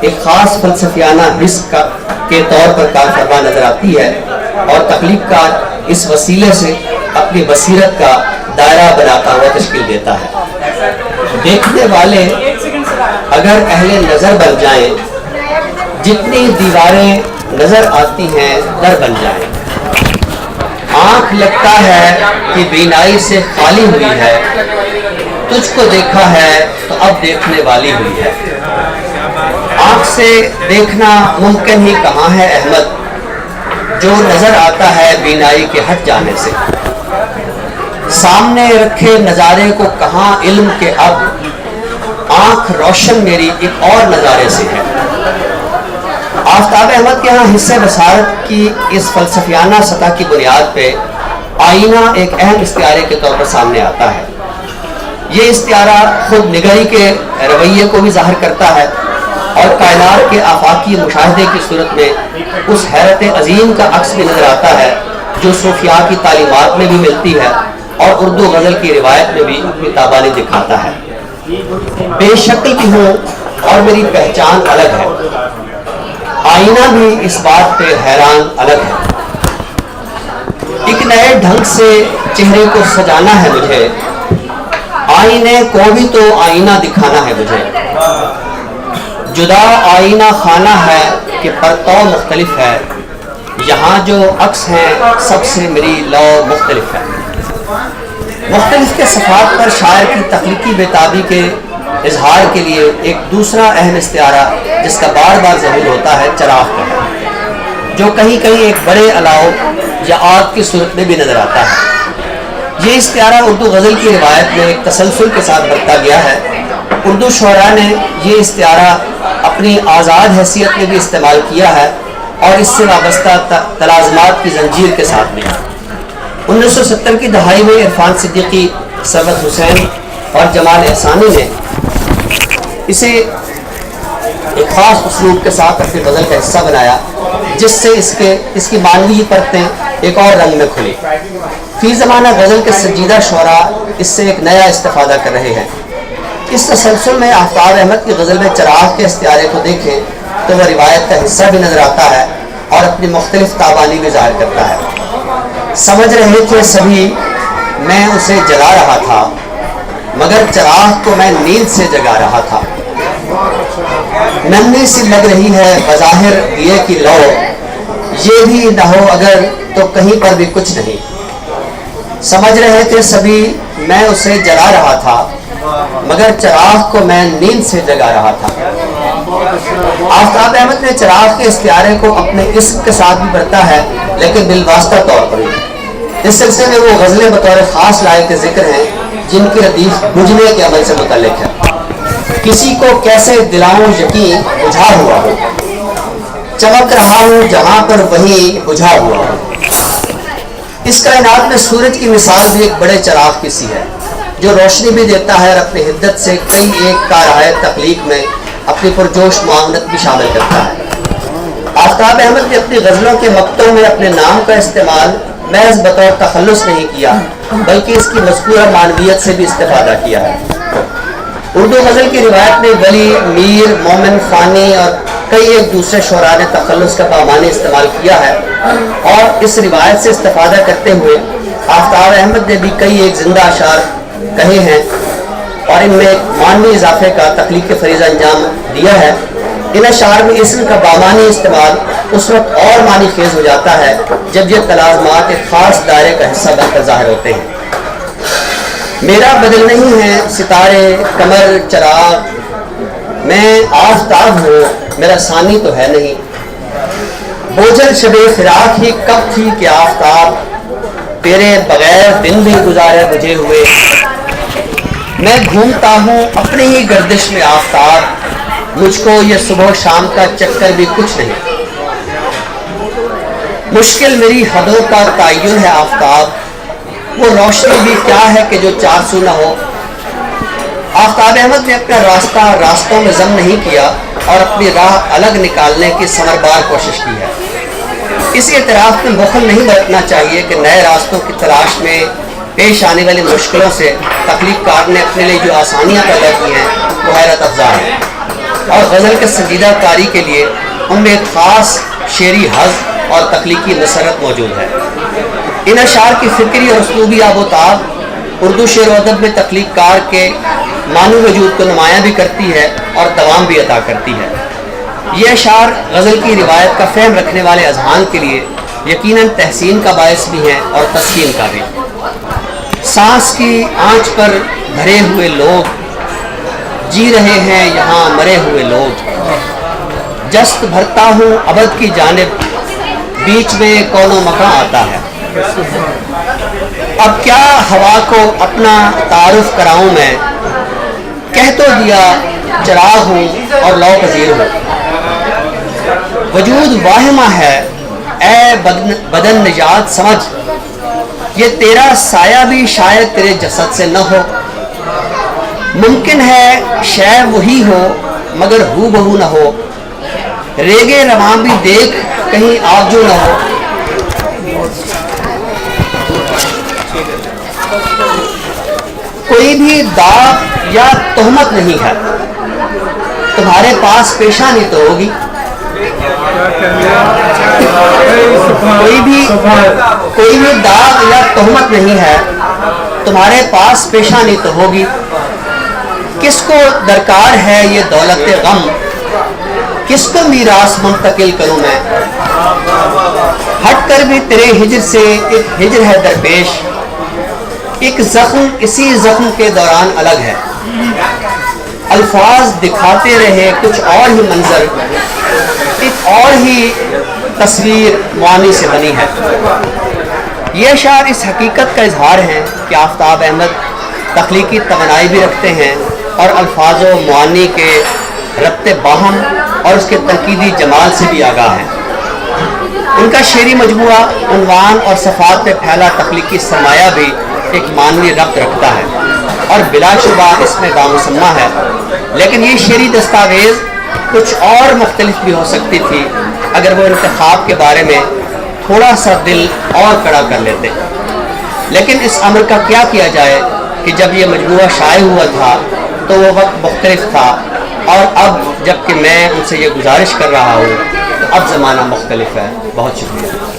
ایک خاص فلسفیانہ حص کے طور پر کار فرما نظر آتی ہے اور تخلیق کار اس وسیلے سے اپنی بصیرت کا دائرہ بناتا ہوا تشکیل دیتا ہے۔ دیکھنے والے اگر اہل نظر بن جائیں، جتنی دیواریں نظر آتی ہیں در بن جائیں۔ آنکھ لگتا ہے کہ بینائی سے خالی ہوئی ہے، تجھ کو دیکھا ہے تو اب دیکھنے والی ہوئی ہے۔ آنکھ سے دیکھنا ممکن ہی کہاں ہے احمد، جو نظر آتا ہے بینائی کے ہٹ جانے سے۔ سامنے رکھے نظارے کو کہاں علم کے اب، آنکھ روشن میری ایک اور نظارے سے ہے۔ آفتاب احمد کے ہاں حصہ بصارت کی اس فلسفیانہ سطح کی بنیاد پہ آئینہ ایک اہم استعارے کے طور پر سامنے آتا ہے۔ یہ استعارہ خود نگری کے رویے کو بھی ظاہر کرتا ہے اور کائنات کے آفاقی مشاہدے کی صورت میں اس حیرت عظیم کا عکس بھی نظر آتا ہے جو صوفیاء کی تعلیمات میں بھی ملتی ہے اور اردو غزل کی روایت میں بھی اپنی تابانی دکھاتا ہے۔ بے شکل بھی ہوں اور میری پہچان الگ ہے، آئینہ بھی اس بات پہ حیران الگ ہے۔ ایک نئے ڈھنگ سے چہرے کو سجانا ہے مجھے، آئینے کو بھی تو آئینہ دکھانا ہے مجھے۔ جدا آئینہ خانہ ہے کہ پرتو مختلف ہے، یہاں جو عکس ہیں سب سے میری لو مختلف ہے۔ مختلف کے صفات پر شاعر کی تخلیقی بیتابی کے اظہار کے لیے ایک دوسرا اہم استعارہ جس کا بار بار ظہور ہوتا ہے چراغ کا ہے، جو کہیں کہیں ایک بڑے الاؤ یا آگ کی صورت میں بھی نظر آتا ہے۔ یہ استعارہ اردو غزل کی روایت میں ایک تسلسل کے ساتھ برتا گیا ہے۔ اردو شعراء نے یہ استعارہ اپنی آزاد حیثیت میں بھی استعمال کیا ہے اور اس سے وابستہ تلازمات کی زنجیر کے ساتھ بھی۔ 1970 کی دہائی میں عرفان صدیقی، ثروت حسین اور جمال احسانی نے اسے ایک خاص اسلوب کے ساتھ اپنی غزل کا حصہ بنایا، جس سے اس کی معنوی پرتیں ایک اور رنگ میں کھلی۔ فی زمانہ غزل کے سنجیدہ شعراء اس سے ایک نیا استفادہ کر رہے ہیں۔ اس تسلسل میں آفتاب احمد کی غزل میں چراغ کے استعارے کو دیکھیں تو وہ روایت کا حصہ بھی نظر آتا ہے اور اپنی مختلف تابانی بھی ظاہر کرتا ہے۔ سمجھ رہے تھے سبھی میں اسے جلا رہا تھا، مگر چراغ کو میں نیند سے جگا رہا تھا۔ ننھی سی لگ رہی ہے بظاہر دیے کی لو، یہ بھی نہ ہو اگر تو کہیں پر بھی کچھ نہیں۔ سمجھ رہے تھے سبھی میں اسے جلا رہا تھا، مگر چراغ کو میں نیند سے جگا رہا تھا۔ آفتاب احمد نے چراغ کے استعارے کو اپنے اسم کے ساتھ بھی برتا ہے، لیکن بالواسطہ طور پر بھی۔ اس سلسلے میں وہ غزلیں بطور خاص لائق ذکر ہیں جن کی ردیف بجھنے کے عمل سے متعلق ہے۔ کسی کو کیسے دلاؤں یقین بجھا ہوا ہو، چمک رہا ہوں جہاں پر وہی بجھا ہوا ہو۔ اس کائنات میں سورج کی مثال بھی ایک بڑے چراغ کی سی ہے جو روشنی بھی دیتا ہے اور اپنی حدت سے کئی ایک کارہائے تخلیق میں اپنی پرجوش معاونت بھی شامل کرتا ہے۔ آفتاب احمد نے اپنی غزلوں کے مقطعوں میں اپنے نام کا استعمال محض بطور تخلص نہیں کیا، بلکہ اس کی مذکورہ معنویت سے بھی استفادہ کیا ہے۔ اردو غزل کی روایت میں ولی، میر، مومن، فانی اور کئی ایک دوسرے شعراء نے تخلص کا بامعنی استعمال کیا ہے، اور اس روایت سے استفادہ کرتے ہوئے آفتاب احمد نے بھی کئی ایک زندہ اشعار کہے ہیں اور ان میں ایک معنوی اضافے کا تخلیق فریضہ انجام دیا ہے۔ ان اشعار میں اسم کا بامعنی استعمال اس وقت اور معنی خیز ہو جاتا ہے جب یہ تلازمات ایک خاص دائرے کا حصہ بن کر ظاہر ہوتے ہیں۔ میرا بدل نہیں ہے ستارے، قمر، چراغ، میں آفتاب ہوں، میرا ثانی تو ہے نہیں۔ بوجھل شب فراق ہی کب تھی کہ آفتاب، تیرے بغیر دن بھی گزارے بجھے ہوئے۔ میں گھومتا ہوں اپنی ہی گردش میں آفتاب، مجھ کو یہ صبح و شام کا چکر بھی کچھ نہیں۔ مشکل میری حدوں کا تعین ہے آفتاب، وہ روشنی بھی کیا ہے کہ جو چار سو نہ ہو۔ آفتاب احمد نے اپنا راستہ راستوں میں ضم نہیں کیا اور اپنی راہ الگ نکالنے کی ثمربار کوشش کی ہے۔ اس اعتراف میں بخل نہیں برتنا چاہیے کہ نئے راستوں کی تلاش میں پیش آنے والی مشکلوں سے تخلیق کار نے اپنے لیے جو آسانیاں پیدا کی ہیں وہ حیرت افزا ہے، اور غزل کے سنجیدہ کاری کے لیے ان میں ایک خاص شعری حظ اور تخلیقی مسرت موجود ہے۔ ان اشعار کی فکری اور اسلوبی آب و تاب اردو شعر و ادب میں تخلیق کار کے معنوی وجود کو نمایاں بھی کرتی ہے اور دوام بھی عطا کرتی ہے۔ یہ اشعار غزل کی روایت کا فہم رکھنے والے اذہان کے لیے یقیناً تحسین کا باعث بھی ہیں اور تسکین کا بھی۔ سانس کی آنچ پر بھرے ہوئے لوگ، جی رہے ہیں یہاں مرے ہوئے لوگ، جست بھرتا ہوں ابد کی جانب، بیچ میں کون و مکاں آتا ہے۔ اب کیا ہوا کو اپنا تعارف کراؤں میں، کہہ تو دیا چراغ ہوں اور لو پذیر ہوں۔ وجود واہمہ ہے اے بدن نجات سمجھ، یہ تیرا سایہ بھی شاید تیرے جسد سے نہ ہو۔ ممکن ہے شے وہی ہو مگر ہو بہو نہ ہو، ریگے رواں بھی دیکھ کہیں آبجو نہ ہو۔ کوئی بھی داغ یا تہمت نہیں ہے، تمہارے پاس پیشانی تو ہوگی۔ کوئی بھی داغ یا تہمت نہیں ہے، تمہارے پاس پیشانی تو ہوگی۔ کس کو درکار ہے یہ دولت غم، کس کو میراث منتقل کروں میں۔ ہٹ کر بھی تیرے ہجر سے ایک ہجر ہے درپیش، ایک زخم اسی زخم کے دوران الگ ہے۔ الفاظ دکھاتے رہے کچھ اور ہی منظر، ایک اور ہی تصویر معانی سے بنی ہے۔ یہ اشعار اس حقیقت کا اظہار ہیں کہ آفتاب احمد تخلیقی توانائی بھی رکھتے ہیں اور الفاظ و معانی کے ربط باہم اور اس کے تنقیدی جمال سے بھی آگاہ ہیں۔ ان کا شعری مجموعہ عنوان اور صفحات پہ پھیلا تخلیقی سرمایہ بھی ایک معنوی ربط رکھتا ہے اور بلا شبہ اس میں بامسمہ ہے، لیکن یہ شعری دستاویز کچھ اور مختلف بھی ہو سکتی تھی اگر وہ انتخاب کے بارے میں تھوڑا سا دل اور کڑا کر لیتے۔ لیکن اس امر کا کیا کیا جائے کہ جب یہ مجموعہ شائع ہوا تھا تو وہ وقت مختلف تھا، اور اب جب کہ میں ان سے یہ گزارش کر رہا ہوں تو اب زمانہ مختلف ہے۔ بہت شکریہ۔